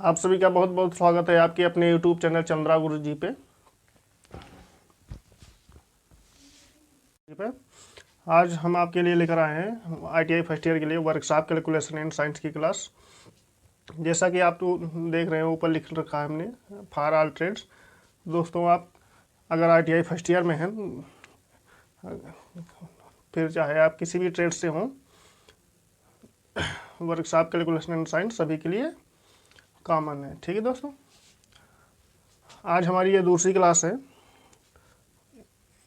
आप सभी का बहुत बहुत स्वागत है आपके अपने YouTube चैनल चंद्रा गुरु जी पे। आज हम आपके लिए लेकर आए हैं ITI फर्स्ट ईयर के लिए वर्कशॉप कैलकुलेशन एंड साइंस की क्लास। जैसा कि आप तो देख रहे हैं, ऊपर लिख रखा है हमने फॉर ऑल ट्रेड्स। दोस्तों, आप अगर ITI फर्स्ट ईयर में हैं, फिर चाहे आप किसी भी ट्रेड से हों, वर्कशॉप कैलकुलेशन एंड साइंस सभी के लिए कॉमन है। ठीक है दोस्तों, आज हमारी ये दूसरी क्लास है।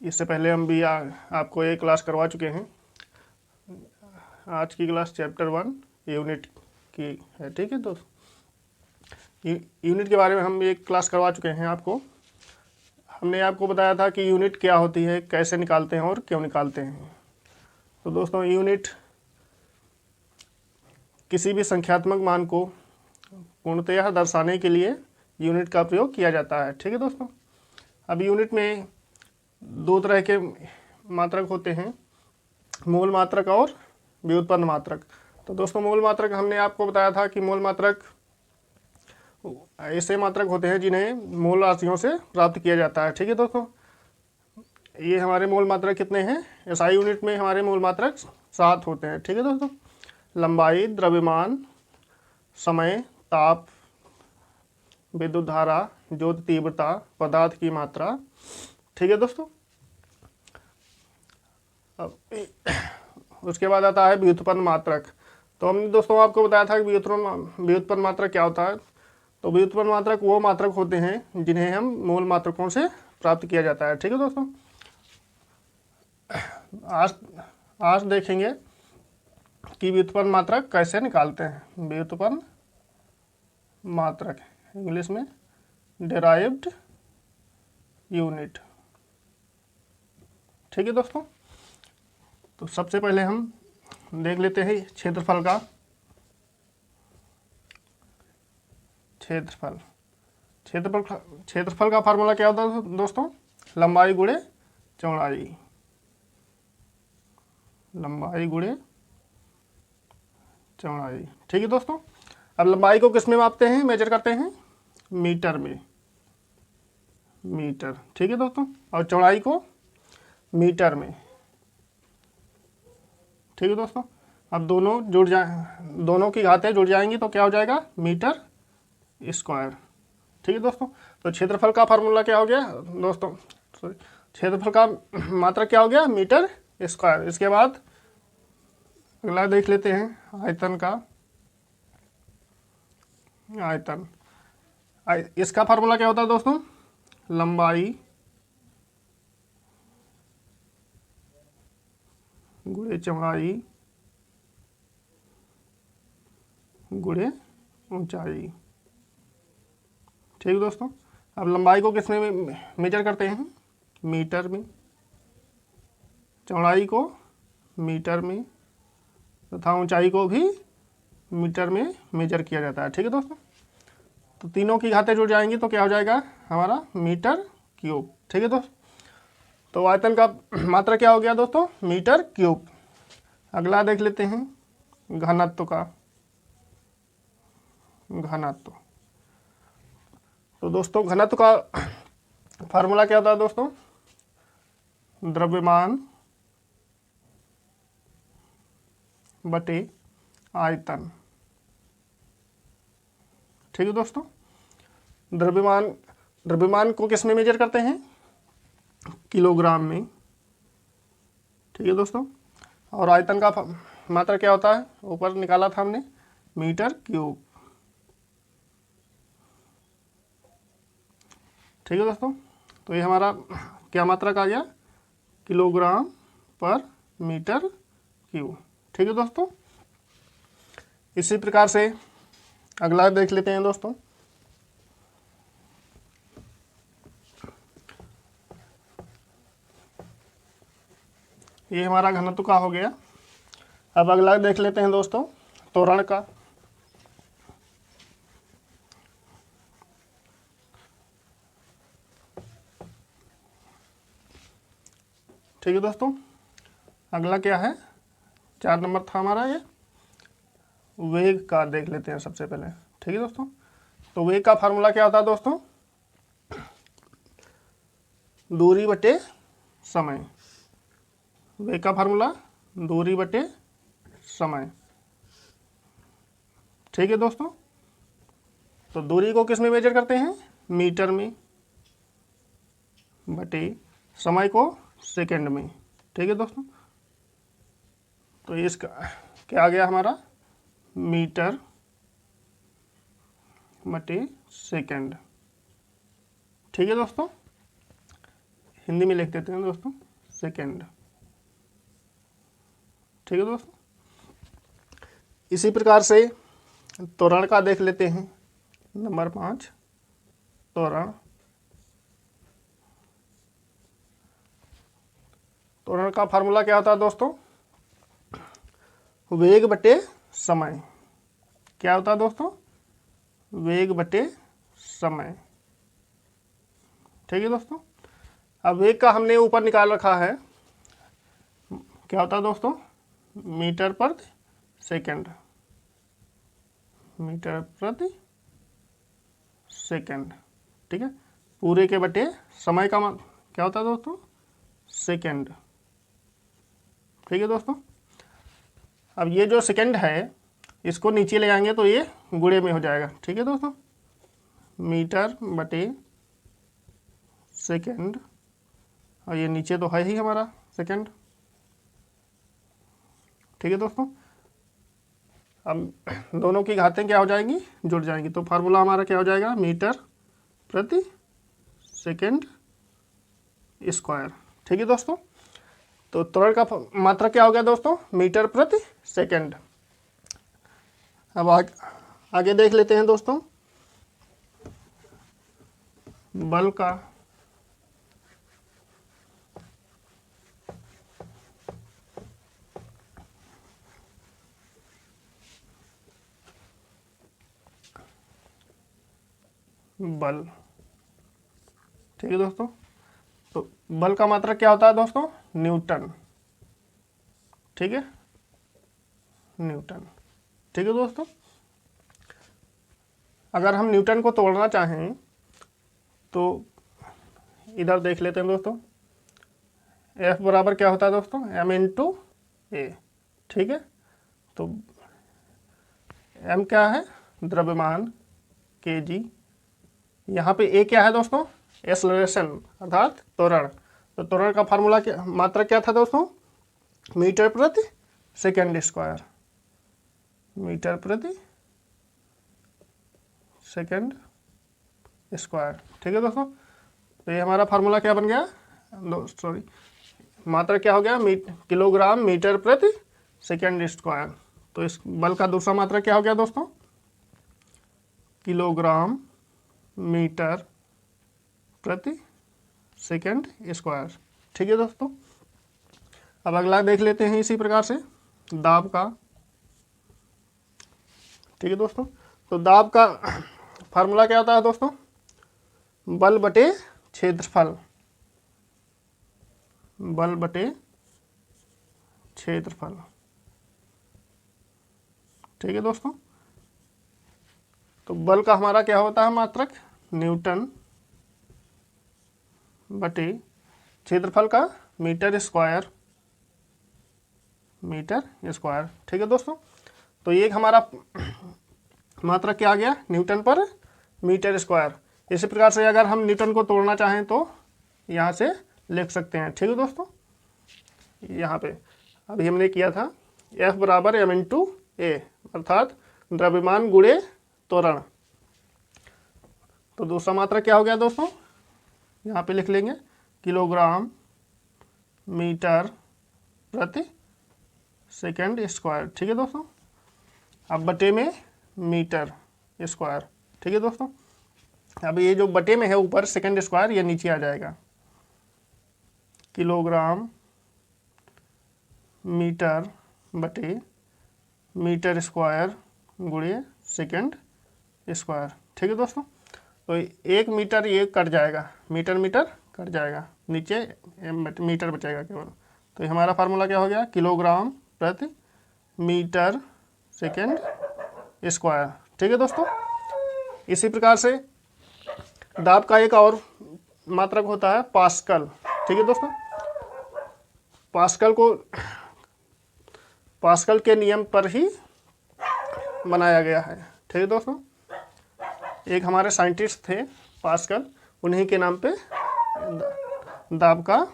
इससे पहले हम भी आपको एक क्लास करवा चुके हैं। आज की क्लास चैप्टर 1 यूनिट की है। ठीक है दोस्तों, यूनिट के बारे में हम एक क्लास करवा चुके हैं आपको। हमने आपको बताया था कि यूनिट क्या होती है, कैसे निकालते हैं और क्यों निकालते हैं। तो दोस्तों, यूनिट किसी भी संख्यात्मक मान को पूर्णतः दर्शाने के लिए यूनिट का प्रयोग किया जाता है। ठीक है दोस्तों, अब यूनिट में दो तरह के मात्रक होते हैं, मूल मात्रक और व्युत्पन्न मात्रक। तो दोस्तों, मूल मात्रक हमने आपको बताया था कि मूल मात्रक ऐसे मात्रक होते हैं जिन्हें मूल राशियों से प्राप्त किया जाता है। ठीक है दोस्तों, ये हमारे मूल मात्रक कितने हैं? SI यूनिट में हमारे मूल मात्रक 7 होते हैं। ठीक है दोस्तों, लंबाई, द्रव्यमान, समय, ताप, विद्युत धारा, ज्योति तीव्रता, पदार्थ की मात्रा। ठीक है दोस्तों, अब उसके बाद आता है व्युत्पन्न मात्रक। तो हमने दोस्तों आपको बताया था कि व्युत्पन्न मात्रक क्या होता है। तो व्युत्पन्न मात्रक वो मात्रक होते हैं जिन्हें हम मूल मात्रकों से प्राप्त किया जाता है। ठीक है दोस्तों, आज देखेंगे कि व्युत्पन्न मात्रक कैसे निकालते हैं। व्युत्पन्न मात्रक, इंग्लिश में डेराइव्ड यूनिट। ठीक है दोस्तों, तो सबसे पहले हम देख लेते हैं क्षेत्रफल का। क्षेत्रफल का फार्मूला क्या होता है दोस्तों? लंबाई गुणे चौड़ाई। लंबाई गुणे चौड़ाई। ठीक है दोस्तों, अब लंबाई को किस में मापते हैं, मेजर करते हैं? मीटर में। मीटर। ठीक है दोस्तों, और चौड़ाई को मीटर में। ठीक है दोस्तों, अब दोनों की घातें जुड़ जाएंगी तो क्या हो जाएगा? Metre square. ठीक है दोस्तों, तो क्षेत्रफल का फार्मूला क्या हो गया दोस्तों? क्षेत्रफल का मात्रक क्या हो गया? Metre square. इसके बाद अगला देख लेते हैं आयतन का। आयतन, इसका फार्मूला क्या होता है दोस्तों? लंबाई गुणे चौड़ाई गुणे ऊंचाई। ठीक है दोस्तों, अब लंबाई को किस में मेजर करते हैं? मीटर में। चौड़ाई को मीटर में, तथा ऊंचाई को भी मीटर में मेजर किया जाता है। ठीक है दोस्तों, तो तीनों की घातें जुड़ जाएंगी तो क्या हो जाएगा हमारा? Metre cube. ठीक है दोस्तों, तो आयतन का मात्रा क्या हो गया दोस्तों? Metre cube. अगला देख लेते हैं घनत्व का। घनत्व, तो दोस्तों घनत्व का फार्मूला क्या होता है दोस्तों? द्रव्यमान बटे आयतन। ठीक है दोस्तों, द्रव्यमान को किस में मेजर करते हैं? किलोग्राम में। ठीक है दोस्तों, और आयतन का मात्रा क्या होता है? ऊपर निकाला था हमने, मीटर क्यूब। ठीक है दोस्तों, तो ये हमारा क्या मात्रक आ गया? किलोग्राम पर मीटर क्यूब। ठीक है दोस्तों, इसी प्रकार से अगला देख लेते हैं दोस्तों। ये हमारा घनत्व का हो गया। अब अगला देख लेते हैं दोस्तों त्वरण का। ठीक है दोस्तों, अगला क्या है? 4 नंबर था हमारा ये। वेग का देख लेते हैं सबसे पहले। ठीक है दोस्तों, तो वेग का फार्मूला क्या होता है दोस्तों, दूरी बटे समय। वेग का फार्मूला दूरी बटे समय। ठीक है दोस्तों, तो दूरी को किस में मेजर करते हैं, मीटर में, बटे समय को सेकंड में। ठीक है दोस्तों, तो इसका क्या आ गया हमारा, मीटर बटे सेकंड। ठीक है दोस्तों, हिंदी में लिख देते हैं दोस्तों, सेकंड। ठीक है दोस्तों, इसी प्रकार से त्वरण का देख लेते हैं। नंबर 5, त्वरण। त्वरण का फार्मूला क्या होता है दोस्तों, वेग बटे समय। क्या होता है दोस्तों, वेग बटे समय। ठीक है दोस्तों, अब वेग का हमने ऊपर निकाल रखा है, क्या होता है दोस्तों, मीटर प्रति सेकंड। मीटर प्रति सेकंड। ठीक है, पूरे के बटे समय का क्या होता है दोस्तों, सेकंड। ठीक है दोस्तों, अब ये जो सेकंड है इसको नीचे ले आएंगे तो ये गुणे में हो जाएगा। ठीक है दोस्तों, मीटर बटे सेकंड, और ये नीचे तो है ही हमारा सेकंड। ठीक है दोस्तों, अब दोनों की घातें क्या हो जाएंगी, जुड़ जाएंगी, तो फार्मूला हमारा क्या हो जाएगा, मीटर प्रति सेकंड स्क्वायर। ठीक है दोस्तों, तो त्वरण का मात्रा क्या हो गया दोस्तों, मीटर प्रति सेकंड। अब आगे देख लेते हैं दोस्तों, बल का बल। ठीक है दोस्तों, तो बल का मात्रक क्या होता है दोस्तों, न्यूटन। ठीक है, न्यूटन। ठीक है दोस्तों, अगर हम न्यूटन को तोड़ना चाहें तो इधर देख लेते हैं दोस्तों, F बराबर क्या होता है दोस्तों, m इंटू ए। ठीक है, तो m क्या है, द्रव्यमान, kg। यहाँ पे a क्या है दोस्तों, एक्सेलरेशन अर्थात त्वरण। तो त्वरण का फार्मूला क्या, मात्रक क्या था दोस्तों, मीटर प्रति सेकंड स्क्वायर। मीटर प्रति सेकंड स्क्वायर। ठीक है दोस्तों, तो ये हमारा फार्मूला क्या बन गया, सॉरी, मात्रा क्या हो गया, किलोग्राम मीटर प्रति सेकंड स्क्वायर। तो इस बल का दूसरा मात्रा क्या हो गया दोस्तों, किलोग्राम मीटर प्रति सेकंड स्क्वायर। ठीक है दोस्तों, अब अगला देख लेते हैं इसी प्रकार से दाब का। ठीक है दोस्तों, तो दाब का फार्मूला क्या होता है दोस्तों, बल बटे क्षेत्रफल। बल बटे क्षेत्रफल। ठीक है दोस्तों, तो बल का हमारा क्या होता है मात्रक, न्यूटन बटे क्षेत्रफल का मीटर स्क्वायर। Metre square. ठीक है दोस्तों, तो ये हमारा मात्रक क्या आ गया, न्यूटन पर मीटर स्क्वायर। इसी प्रकार से अगर हम न्यूटन को तोड़ना चाहें तो यहाँ से लिख सकते हैं। ठीक है दोस्तों, यहाँ पे अभी हमने किया था F बराबर m इंटू ए, अर्थात द्रव्यमान गुणे त्वरण। तो दूसरा मात्रा क्या हो गया दोस्तों, यहाँ पे लिख लेंगे किलोग्राम मीटर प्रति सेकंड स्क्वायर। ठीक है दोस्तों, अब बटे में मीटर स्क्वायर। ठीक है दोस्तों, अब ये जो बटे में है ऊपर सेकंड स्क्वायर, ये नीचे आ जाएगा, किलोग्राम मीटर बटे मीटर स्क्वायर गुणे सेकंड स्क्वायर। ठीक है दोस्तों, तो एक मीटर ये कट जाएगा, मीटर मीटर कट जाएगा, नीचे मीटर बचेगा केवल। तो ये हमारा फार्मूला क्या हो गया, किलोग्राम प्रति मीटर सेकंड स्क्वायर। ठीक है दोस्तों, इसी प्रकार से दाब का एक और मात्रक होता है पास्कल। ठीक है दोस्तों, पास्कल के नियम पर ही बनाया गया है। ठीक है दोस्तों, एक हमारे साइंटिस्ट थे पास्कल, उन्हीं के नाम पे दाब का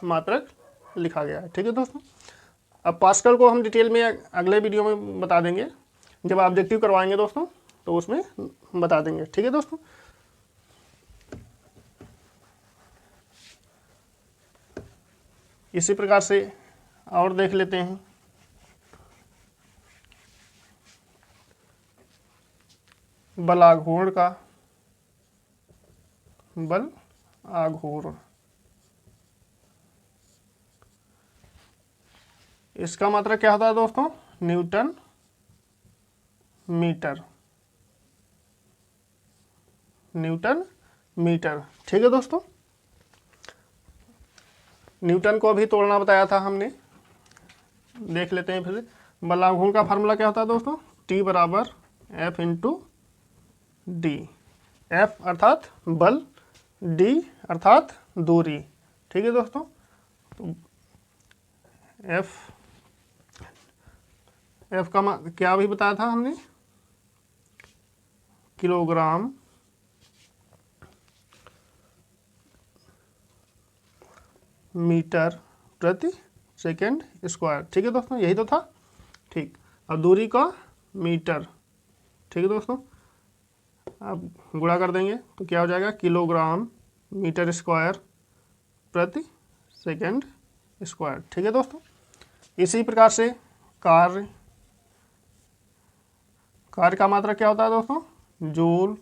मात्रक लिखा गया है। ठीक है दोस्तों, अब पास्कल को हम डिटेल में अगले वीडियो में बता देंगे, जब ऑब्जेक्टिव करवाएंगे दोस्तों तो उसमें बता देंगे। ठीक है दोस्तों, इसी प्रकार से और देख लेते हैं। बल आघूर्ण का, बल आघूर्ण, इसका मात्रक क्या होता है दोस्तों? Newton metre, newton metre. ठीक है दोस्तों, न्यूटन को अभी तोड़ना बताया था हमने, देख लेते हैं फिर। बल आघूर्ण का फार्मूला क्या होता है दोस्तों? T बराबर F इंटू डी। F अर्थात बल, D अर्थात दूरी। ठीक है दोस्तों, तो F का क्या भी बताया था हमने? किलोग्राम मीटर प्रति सेकेंड स्क्वायर। ठीक है दोस्तों, यही तो था। ठीक, अब दूरी का मीटर। ठीक है दोस्तों, अब गुणा कर देंगे तो क्या हो जाएगा? किलोग्राम मीटर स्क्वायर प्रति सेकेंड स्क्वायर। ठीक है दोस्तों, इसी प्रकार से कार्य का मात्रा क्या होता है दोस्तों? जूल।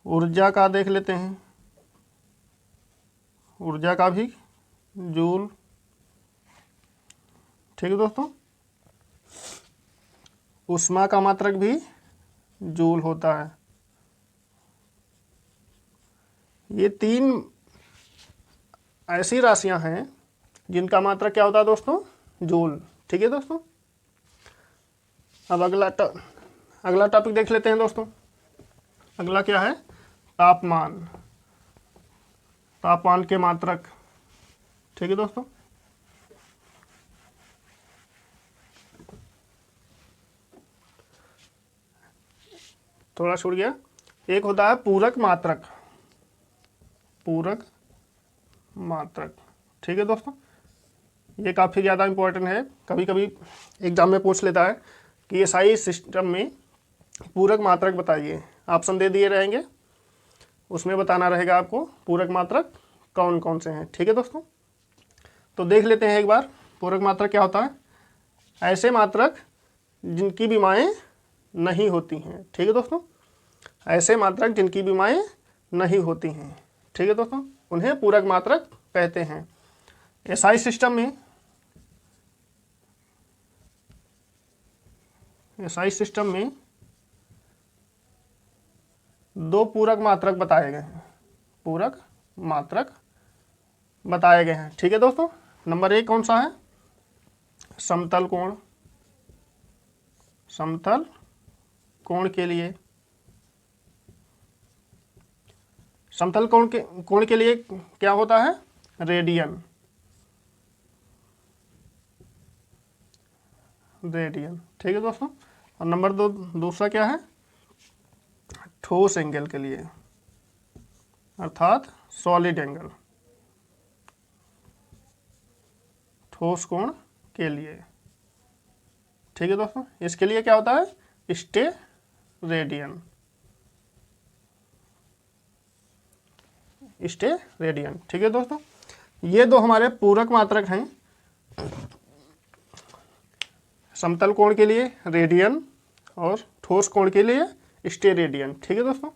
ऊर्जा का देख लेते हैं, ऊर्जा का भी जूल। ठीक है दोस्तों, ऊष्मा का मात्रक भी जूल होता है। ये तीन ऐसी राशियां हैं जिनका मात्रक क्या होता है दोस्तों? जूल। ठीक है दोस्तों, अब अगला टॉपिक देख लेते हैं दोस्तों। अगला क्या है? तापमान, तापमान के मात्रक। ठीक है दोस्तों, थोड़ा छूट गया। एक होता है पूरक मात्रक, पूरक मात्रक। ठीक है दोस्तों, ये काफ़ी ज़्यादा इम्पोर्टेंट है, कभी कभी एग्जाम में पूछ लेता है कि एसआई सिस्टम में पूरक मात्रक बताइए। ऑप्शन दे दिए रहेंगे, उसमें बताना रहेगा आपको पूरक मात्रक कौन कौन से हैं। ठीक है दोस्तों, तो देख लेते हैं एक बार पूरक मात्रक क्या होता है। ऐसे मात्रक जिनकी विमाएँ नहीं होती हैं। ठीक है दोस्तों, ऐसे मात्रक जिनकी विमाएँ नहीं होती हैं। ठीक है दोस्तों, उन्हें पूरक मात्रक कहते हैं। एसआई सिस्टम में, एसआई सिस्टम में दो पूरक मात्रक बताए गए हैं, पूरक मात्रक बताए गए हैं। ठीक है दोस्तों, नंबर एक कौन सा है? समतल कोण। समतल कोण के लिए, समतल कोण के लिए क्या होता है? Radian, radian. ठीक है दोस्तों, और नंबर दो दूसरा क्या है? ठोस एंगल के लिए, अर्थात सॉलिड एंगल, ठोस कोण के लिए। ठीक है दोस्तों, इसके लिए क्या होता है? Steradian, steradian. ठीक है दोस्तों, ये दो हमारे पूरक मात्रक हैं। समतल कोण के लिए रेडियन और ठोस कोण के लिए स्टेरेडियन। ठीक है दोस्तों,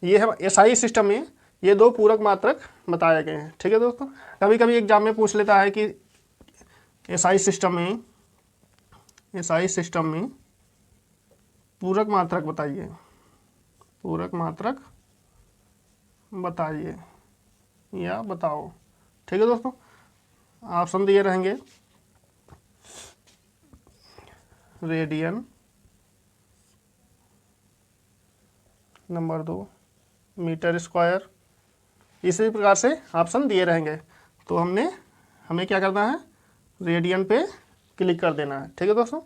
ये है एसआई सिस्टम में ये दो पूरक मात्रक बताए गए हैं। ठीक है दोस्तों, कभी कभी एग्जाम में पूछ लेता है कि एसआई सिस्टम में पूरक मात्रक बताइए, पूरक मात्रक बताइए या बताओ। ठीक है दोस्तों, ऑप्शन दिए रहेंगे रेडियन, नंबर 2 मीटर स्क्वायर। इसी प्रकार से ऑप्शन दिए रहेंगे, तो हमें क्या करना है, रेडियन पे क्लिक कर देना है। ठीक है दोस्तों।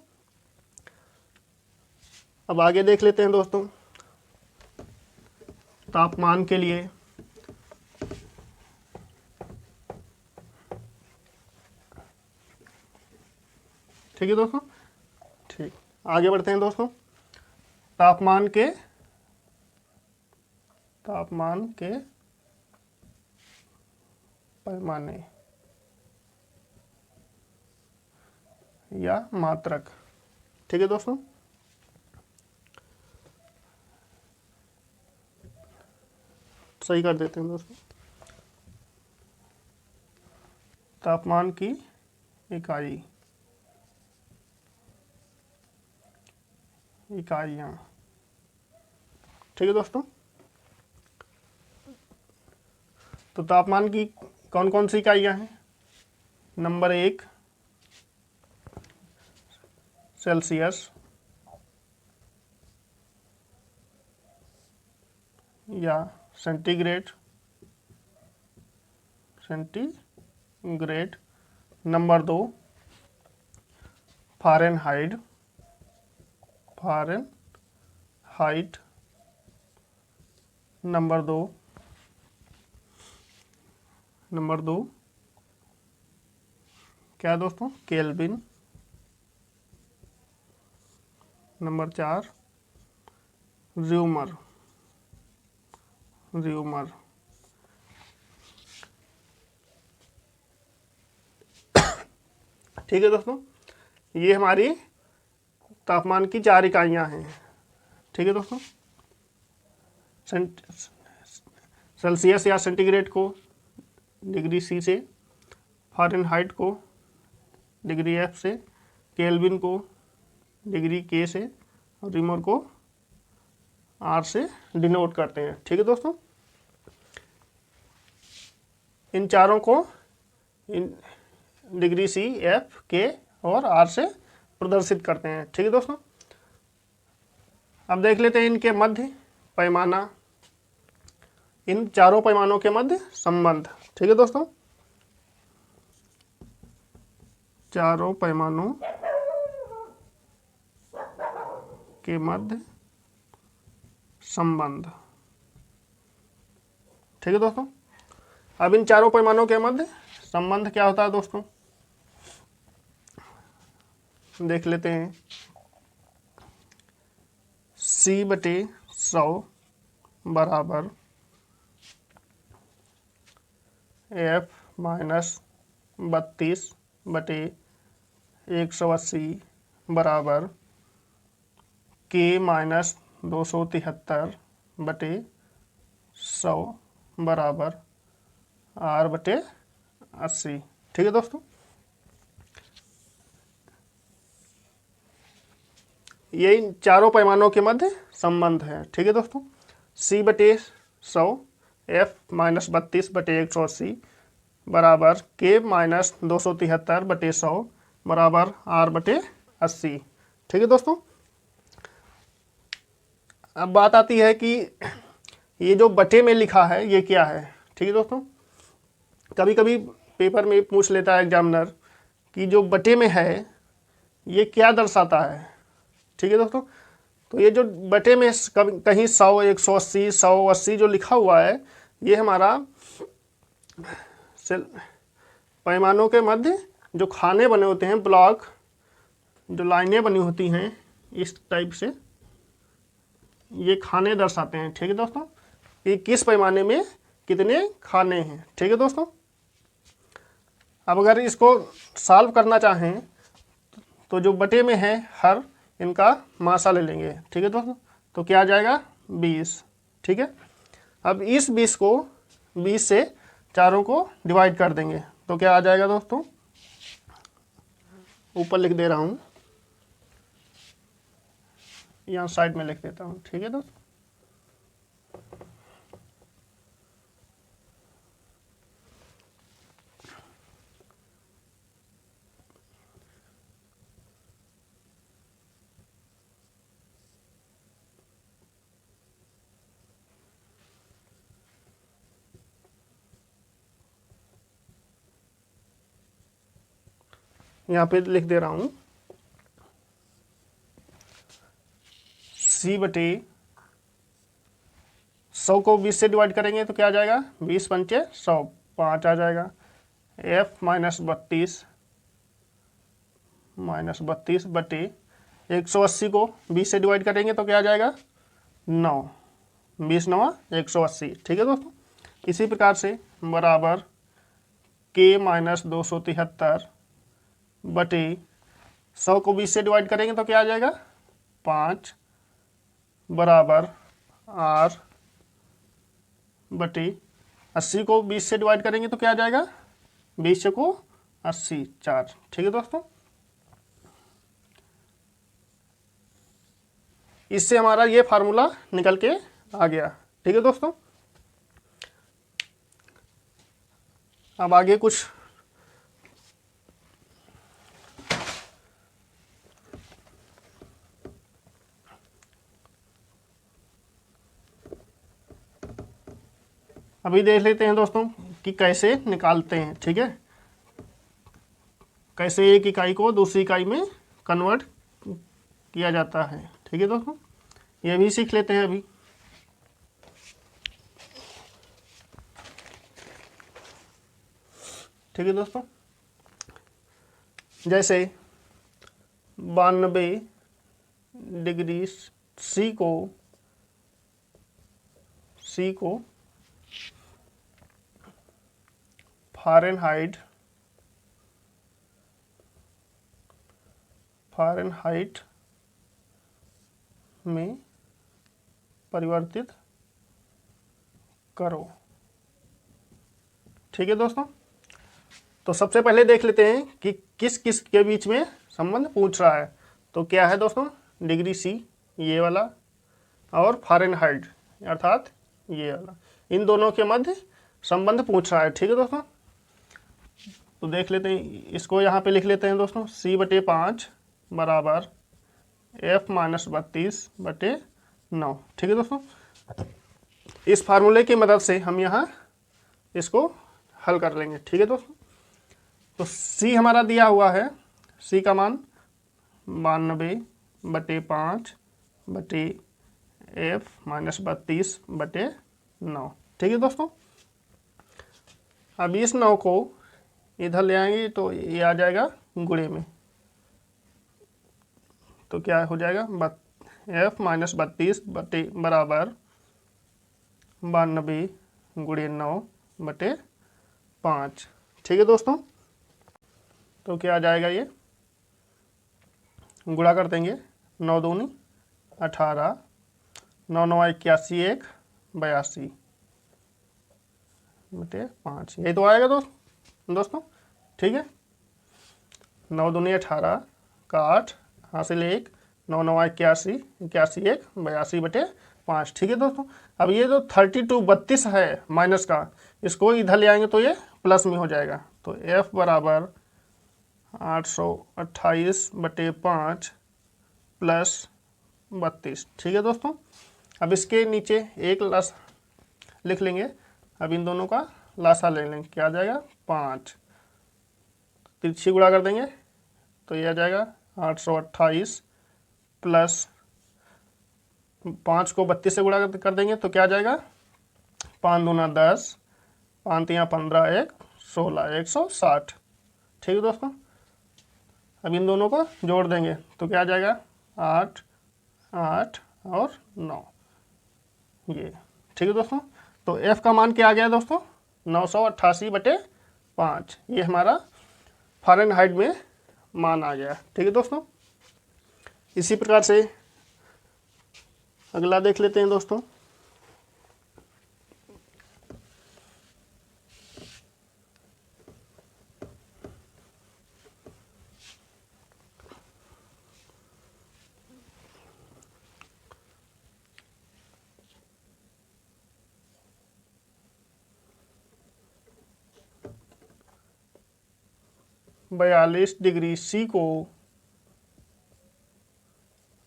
अब आगे देख लेते हैं दोस्तों, तापमान के लिए ठीक है दोस्तों। ठीक, आगे बढ़ते हैं दोस्तों। तापमान के पैमाने या मात्रक। ठीक है दोस्तों। सही कर देते हैं दोस्तों। तापमान की इकाइयाँ। ठीक है दोस्तों। तो तापमान की कौन कौन सी इकाइयाँ हैं? नंबर 1 सेल्सियस या सेंटीग्रेड। Number 2 Fahrenheit. नंबर दो क्या दोस्तों, केल्विन। Number 4 rumour. ठीक है दोस्तों, ये हमारी तापमान की 4 इकाइयाँ हैं। ठीक है दोस्तों। सेल्सियस या सेंटीग्रेड को डिग्री सी से, फ़ारेनहाइट को डिग्री एफ से, केल्विन को डिग्री के से, और र्यूमर को आर से डिनोट करते हैं। ठीक है दोस्तों। इन चारों को डिग्री सी, एफ, के और आर से प्रदर्शित करते हैं। ठीक है दोस्तों। अब देख लेते हैं इनके मध्य पैमाना, इन चारों पैमानों के मध्य संबंध। ठीक है दोस्तों। चारों पैमानों के मध्य संबंध। ठीक है दोस्तों। अब इन चारों पैमानों के मध्य संबंध क्या होता है दोस्तों, देख लेते हैं। C/100 बराबर F-32/180 बराबर K-273/100 बराबर R/80। ठीक है दोस्तों। ये इन चारों पैमानों के मध्य संबंध है। ठीक है दोस्तों। C/100 F-32/180 बराबर K-273/100 बराबर R/80। ठीक है दोस्तों। अब बात आती है कि ये जो बटे में लिखा है ये क्या है। ठीक है दोस्तों। कभी कभी पेपर में पूछ लेता है एग्जामिनर कि जो बटे में है ये क्या दर्शाता है। ठीक है दोस्तों। तो ये जो बटे में कहीं 100, 180, 180 जो लिखा हुआ है, ये हमारा पैमानों के मध्य जो खाने बने होते हैं, ब्लॉक, जो लाइनें बनी होती हैं इस टाइप से, ये खाने दर्शाते हैं। ठीक है दोस्तों, कि किस पैमाने में कितने खाने हैं। ठीक है दोस्तों। अब अगर इसको सॉल्व करना चाहें तो जो बटे में है हर, इनका मासा ले लेंगे। ठीक है दोस्तों। तो क्या आ जाएगा, 20। ठीक है। अब इस 20 से चारों को डिवाइड कर देंगे तो क्या आ जाएगा दोस्तों, ऊपर लिख दे रहा हूँ, यहाँ साइड में लिख देता हूँ। ठीक है दोस्तों। यहाँ पे लिख दे रहा हूँ, C बटे 100 को 20 से डिवाइड करेंगे तो क्या आ जाएगा, 20 पंचे 100, 5 आ जाएगा। F माइनस 32 बटे 180 को 20 से डिवाइड करेंगे तो क्या आ जाएगा, 9, 20 9 180। ठीक है दोस्तों, इसी प्रकार से बराबर K माइनस 273 बटे 100 को 20 से डिवाइड करेंगे तो क्या आ जाएगा, 5 बराबर R बटे 80 को 20 से डिवाइड करेंगे तो क्या आ जाएगा, 20 को 80 4। ठीक है दोस्तों, इससे हमारा ये फार्मूला निकल के आ गया। ठीक है दोस्तों, अब आगे कुछ अभी देख लेते हैं दोस्तों कि कैसे निकालते हैं। ठीक है, कैसे एक इकाई को दूसरी इकाई में कन्वर्ट किया जाता है। ठीक है दोस्तों, ये भी सीख लेते हैं अभी। ठीक है दोस्तों, जैसे 92 डिग्री C को फ़ारेनहाइट में परिवर्तित करो। ठीक है दोस्तों, तो सबसे पहले देख लेते हैं कि किस किस के बीच में संबंध पूछ रहा है। तो क्या है दोस्तों, डिग्री C ये वाला और फ़ारेनहाइट अर्थात ये वाला, इन दोनों के मध्य संबंध पूछ रहा है। ठीक है दोस्तों, तो देख लेते हैं, इसको यहाँ पे लिख लेते हैं दोस्तों, C बटे 5 बराबर F माइनस 32 बटे 9। ठीक है दोस्तों, इस फार्मूले की मदद से हम यहाँ इसको हल कर लेंगे। ठीक है दोस्तों, तो C हमारा दिया हुआ है, C का मान 92 बटे 5 बटे F माइनस 32 बटे 9। ठीक है दोस्तों, अब इस 9 को इधर ले आएंगे तो ये आ जाएगा गुणे में, तो क्या हो जाएगा, F माइनस 32 बटे बराबर 92 गुणे 9 बटे 5। ठीक है दोस्तों, तो क्या आ जाएगा, ये गुणा कर देंगे, 9 दूनी 18, 9 9 81 1 82 बटे 5, यही तो आएगा दोस्तों। ठीक है, 9 दूनी 18 का 8 हासिल 1, 9 9 81 81 1 82 बटे 5। ठीक है दोस्तों, अब ये जो 32 है माइनस का, इसको इधर ले आएंगे तो ये प्लस में हो जाएगा, तो F बराबर 828 बटे 5 प्लस 32। ठीक है दोस्तों, अब इसके नीचे एक लास लिख लेंगे, अब इन दोनों का लासा ले लेंगे, क्या आ जाएगा 5, तिरछी गुणा कर देंगे तो ये आ जाएगा 828 प्लस 5 को 32 से गुणा कर देंगे तो क्या आ जाएगा, 5 दूना 10, 5 तियाँ 15 1 16 160। ठीक है दोस्तों, अब इन दोनों को जोड़ देंगे तो क्या आ जाएगा, 8 8 और 9 ये। ठीक है दोस्तों, तो F का मान क्या आ गया दोस्तों, 988 बटे 5, ये हमारा फ़ारेनहाइट में मान आ गया। ठीक है दोस्तों, इसी प्रकार से अगला देख लेते हैं दोस्तों। बयालीस डिग्री C को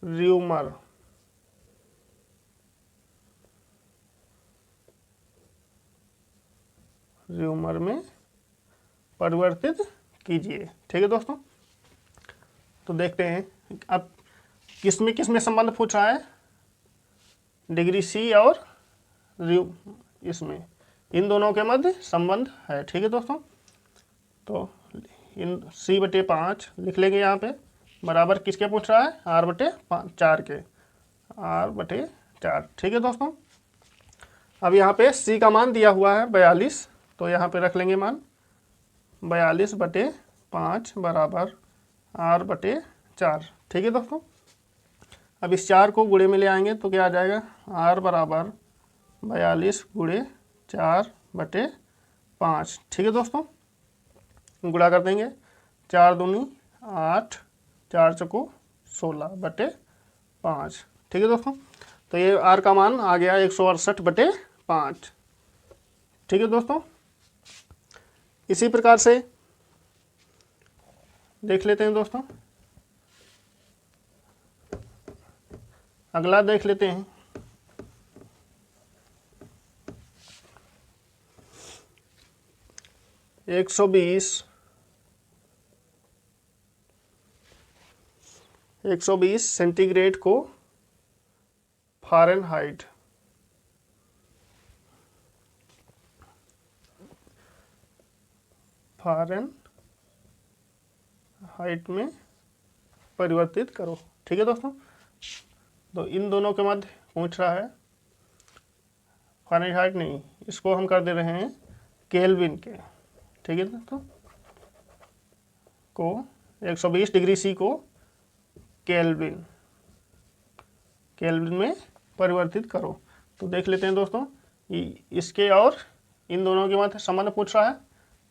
र्यूमर में परिवर्तित कीजिए। ठीक है दोस्तों, तो देखते हैं अब किस में संबंध पूछ रहा है, डिग्री सी और इसमें इन दोनों के मध्य संबंध है। ठीक है दोस्तों, तो इन c/5 लिख लेंगे यहाँ पे, बराबर किसके पूछ रहा है, r/4 के, r/4। ठीक है दोस्तों, अब यहाँ पे c का मान दिया हुआ है 42, तो यहाँ पे रख लेंगे मान 42/5 बराबर r/4। ठीक है दोस्तों, अब इस 4 को गुणे में ले आएंगे तो क्या आ जाएगा, r बराबर 42 गुणे 4/5। ठीक है दोस्तों, गुणा कर देंगे, 4 दूनी 8, 4 चौको 16/5। ठीक है दोस्तों, तो ये r का मान आ गया 168/5। ठीक है दोस्तों, इसी प्रकार से देख लेते हैं दोस्तों, अगला देख लेते हैं। एक सौ बीस सेंटीग्रेड को फ़ारेनहाइट में परिवर्तित करो। ठीक है दोस्तों, तो इन दोनों के मध्य पूछ रहा है, फ़ारेनहाइट नहीं, इसको हम कर दे रहे हैं केल्विन के। ठीक है दोस्तों, को 120 डिग्री सी को केल्विन में परिवर्तित करो। तो देख लेते हैं दोस्तों, इसके और इन दोनों के मध्य संबंध पूछ रहा है,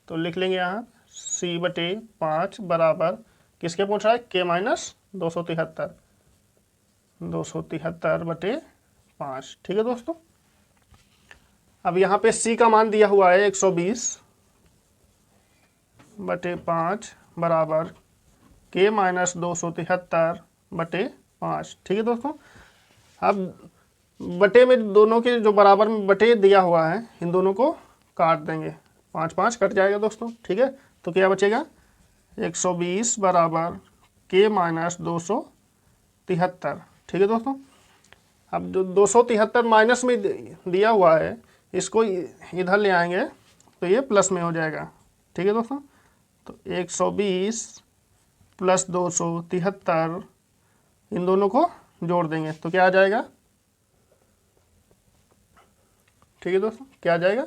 तो लिख लेंगे यहाँ c/5 बराबर किसके पूछ रहा है, k-273/5। ठीक है दोस्तों, अब यहाँ पे c का मान दिया हुआ है 120/5 बराबर k-273/5। ठीक है दोस्तों, अब बटे में दोनों के जो बराबर में बटे दिया हुआ है, इन दोनों को काट देंगे, 5 कट जाएगा दोस्तों। ठीक है, तो क्या बचेगा, 120 बराबर k-273। ठीक है दोस्तों, अब जो 273 माइनस में दिया हुआ है, इसको इधर ले आएंगे तो ये प्लस में हो जाएगा। ठीक है दोस्तों, तो 120 प्लस 273 इन दोनों को जोड़ देंगे तो क्या आ जाएगा, ठीक है दोस्तों, क्या आ जाएगा,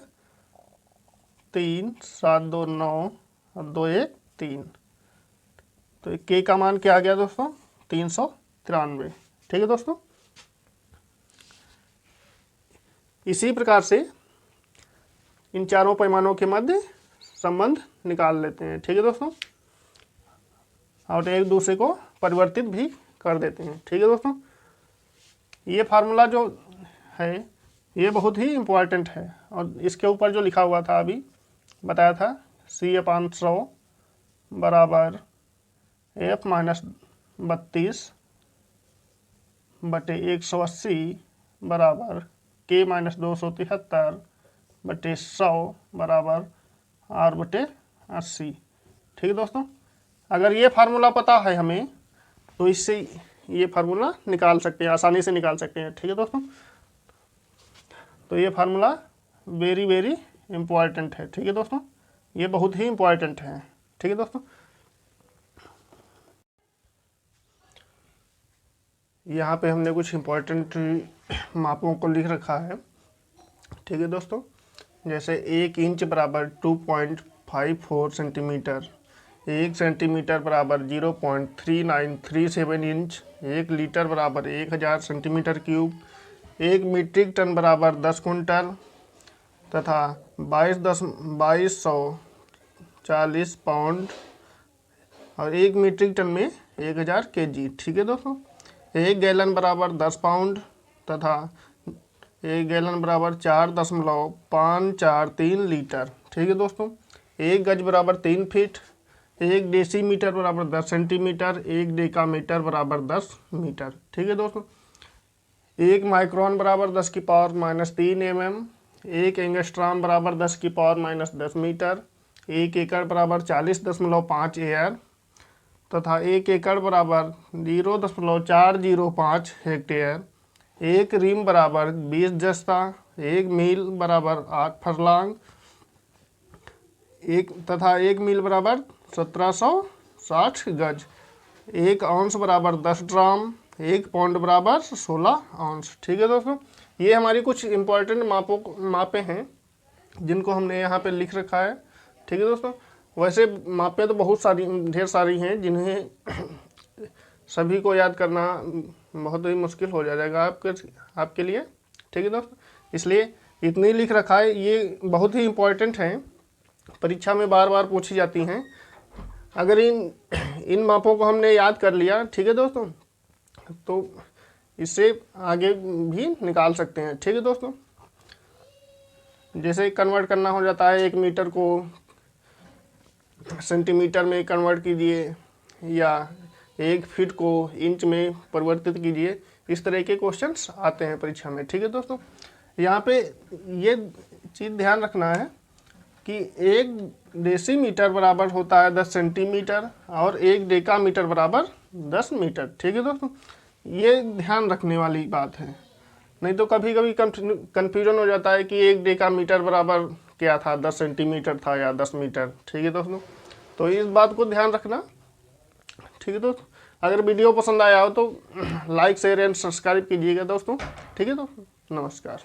3, 7, 2, 9 और 2, 1, 3। तो k का मान क्या आ गया दोस्तों, 393। ठीक है दोस्तों, इसी प्रकार से इन चारों पैमानों के मध्य संबंध निकाल लेते हैं। ठीक है दोस्तों, और एक दूसरे को परिवर्तित भी कर देते हैं। ठीक है दोस्तों, ये फार्मूला जो है ये बहुत ही इम्पोर्टेंट है, और इसके ऊपर जो लिखा हुआ था अभी बताया था, c/100 बराबर f-32/180 बराबर k-273/100 बराबर r/80। ठीक है दोस्तों, अगर ये फार्मूला पता है हमें तो इससे ये फार्मूला निकाल सकते हैं, आसानी से निकाल सकते हैं। ठीक है दोस्तों, तो ये फार्मूला वेरी वेरी इम्पॉर्टेंट है। ठीक है दोस्तों, ये बहुत ही इम्पॉर्टेंट है। ठीक है दोस्तों, यहाँ पे हमने कुछ इम्पॉर्टेंट मापों को लिख रखा है। ठीक है दोस्तों, जैसे 1 इंच बराबर 2.54 सेंटीमीटर, 1 सेंटीमीटर बराबर 0.3937 इंच, 1 लीटर बराबर 1000 सेंटीमीटर क्यूब, 1 मीट्रिक टन बराबर 10 कुंटल तथा 2240 पाउंड, और 1 मीट्रिक टन में 1000 kg। ठीक है दोस्तों, 1 गैलन बराबर 10 पाउंड तथा 1 गैलन बराबर 4.543 लीटर। ठीक है दोस्तों, 1 गज बराबर 3 फीट, 1 डेसीमीटर बराबर 10 सेंटीमीटर, 1 डेकामीटर बराबर 10 मीटर। ठीक है दोस्तों, 1 माइक्रोन बराबर 10⁻³ mm, 1 एंगस्ट्रॉम बराबर 10⁻⁻10 मीटर, 1 एकड़ बराबर 40.5 एयर, तथा 1 एकड़ बराबर 0.405 हेक्टेयर, 1 रिम बराबर 20 जस्ता, 1 मील बराबर 8 फरलांग, तथा 1 मील बराबर 1760 गज, 1 औंस बराबर 10 ड्राम, 1 पौंड बराबर 16 औंस। ठीक है दोस्तों, ये हमारी कुछ इंपॉर्टेंट मापें हैं जिनको हमने यहाँ पे लिख रखा है। ठीक है दोस्तों, वैसे मापें तो बहुत सारी, ढेर सारी हैं जिन्हें सभी को याद करना बहुत ही मुश्किल हो जाएगा आपके लिए। ठीक है दोस्तों, इसलिए इतनी लिख रखा है, ये बहुत ही इम्पोर्टेंट हैं, परीक्षा में बार बार पूछी जाती हैं। अगर इन मापों को हमने याद कर लिया, ठीक है दोस्तों, तो इससे आगे भी निकाल सकते हैं। ठीक है दोस्तों, जैसे कन्वर्ट करना हो जाता है 1 मीटर को सेंटीमीटर में कन्वर्ट कीजिए, या 1 फीट को इंच में परिवर्तित कीजिए, इस तरह के क्वेश्चंस आते हैं परीक्षा में। ठीक है दोस्तों, यहाँ पे ये चीज़ ध्यान रखना है कि 1 डेसीमीटर बराबर होता है 10 सेंटीमीटर और 1 डेकामीटर बराबर 10 मीटर। ठीक है दोस्तों, ये ध्यान रखने वाली बात है, नहीं तो कभी कभी कन्फ्यूजन हो जाता है कि 1 डेकामीटर बराबर क्या था, 10 सेंटीमीटर था या 10 मीटर। ठीक है दोस्तों, तो इस बात को ध्यान रखना। ठीक है दोस्तों, अगर वीडियो पसंद आया हो तो लाइक शेयर एंड सब्सक्राइब कीजिएगा दोस्तों। ठीक है दोस्तों, नमस्कार।